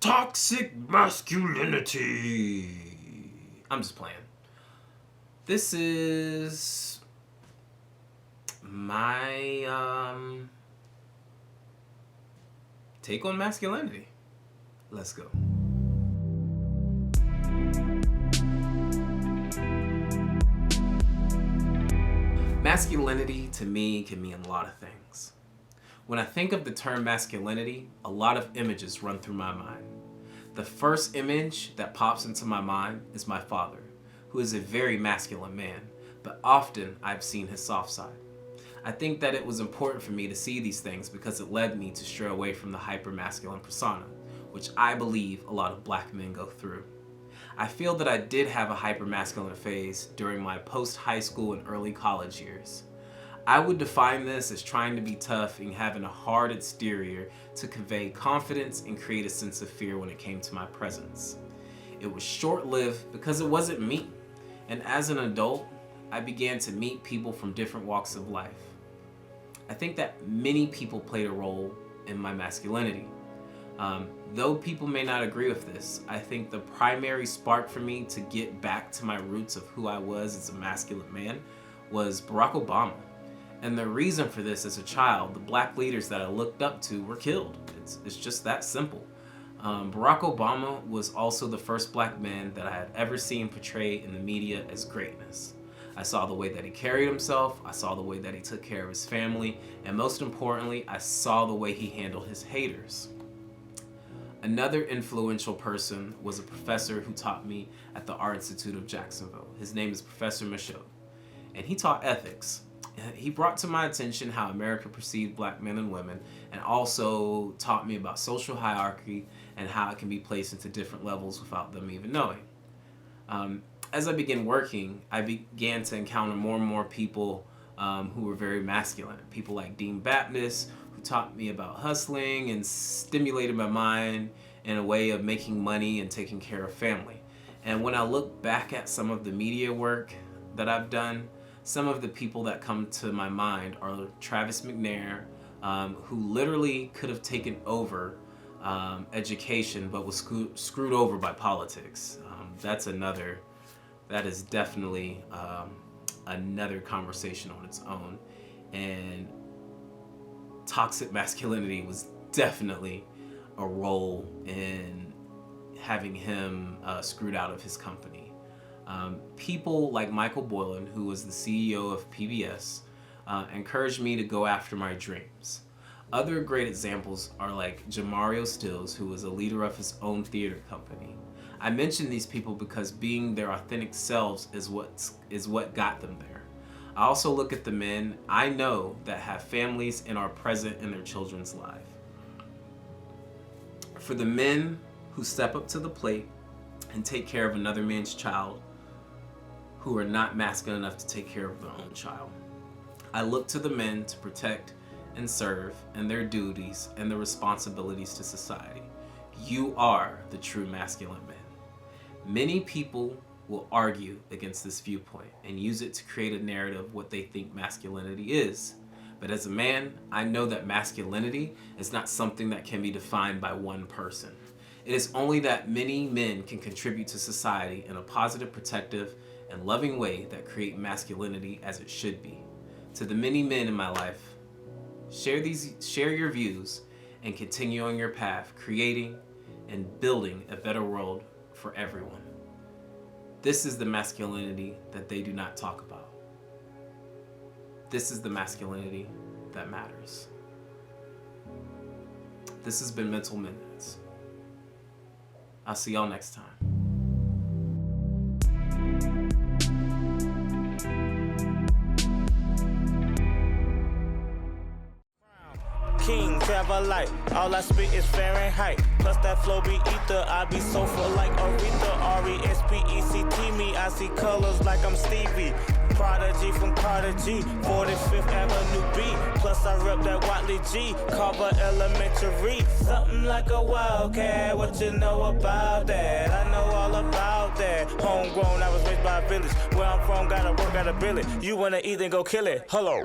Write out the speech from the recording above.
Toxic masculinity. I'm just playing. This is my take on masculinity. Let's go. Masculinity to me can mean a lot of things. When I think of the term masculinity, a lot of images run through my mind. The first image that pops into my mind is my father, who is a very masculine man, but often I've seen his soft side. I think that it was important for me to see these things because it led me to stray away from the hyper-masculine persona, which I believe a lot of black men go through. I feel that I did have a hyper-masculine phase during my post-high school and early college years. I would define this as trying to be tough and having a hard exterior to convey confidence and create a sense of fear when it came to my presence. It was short-lived because it wasn't me. And as an adult, I began to meet people from different walks of life. I think that many people played a role in my masculinity. Though people may not agree with this, I think the primary spark for me to get back to my roots of who I was as a masculine man was Barack Obama. And the reason for this, as a child, the black leaders that I looked up to were killed. It's just that simple. Barack Obama was also the first black man that I had ever seen portrayed in the media as greatness. I saw the way that he carried himself, I saw the way that he took care of his family, and most importantly, I saw the way he handled his haters. Another influential person was a professor who taught me at the Art Institute of Jacksonville. His name is Professor Michaud, and he taught ethics. He brought to my attention how America perceived black men and women, and also taught me about social hierarchy and how it can be placed into different levels without them even knowing. As I began working, I began to encounter more and more people who were very masculine. People like Dean Baptist, who taught me about hustling and stimulated my mind in a way of making money and taking care of family. And when I look back at some of the media work that I've done, some of the people that come to my mind are Travis McNair, who literally could have taken over education but was screwed over by politics. That is definitely another conversation on its own. And toxic masculinity was definitely a role in having him screwed out of his company. People like Michael Boylan, who was the CEO of PBS, encouraged me to go after my dreams. Other great examples are like Jamario Stills, who was a leader of his own theater company. I mention these people because being their authentic selves is what got them there. I also look at the men I know that have families and are present in their children's life. For the men who step up to the plate and take care of another man's child who are not masculine enough to take care of their own child, I look to the men to protect and serve in their duties and their responsibilities to society. You are the true masculine man. Many people will argue against this viewpoint and use it to create a narrative of what they think masculinity is. But as a man, I know that masculinity is not something that can be defined by one person. It is only that many men can contribute to society in a positive, protective, and loving way that create masculinity as it should be. To the many men in my life, share your views and continue on your path, creating and building a better world for everyone. This is the masculinity that they do not talk about. This is the masculinity that matters. This has been Mental Minutes. I'll see y'all next time. King, travel light, all I spit is Fahrenheit. Plus that flow be ether, I be sofa like Aretha. R-E-S-P-E-C-T me, I see colors like I'm Stevie. Prodigy from Carter G, 45th Avenue B. Plus I rep that Watley G, Carver Elementary. Something like a wildcat, what you know about that? I know all about that. Homegrown, I was raised by a village. Where I'm from, gotta work, gotta bill it. You wanna eat, then go kill it. Hello.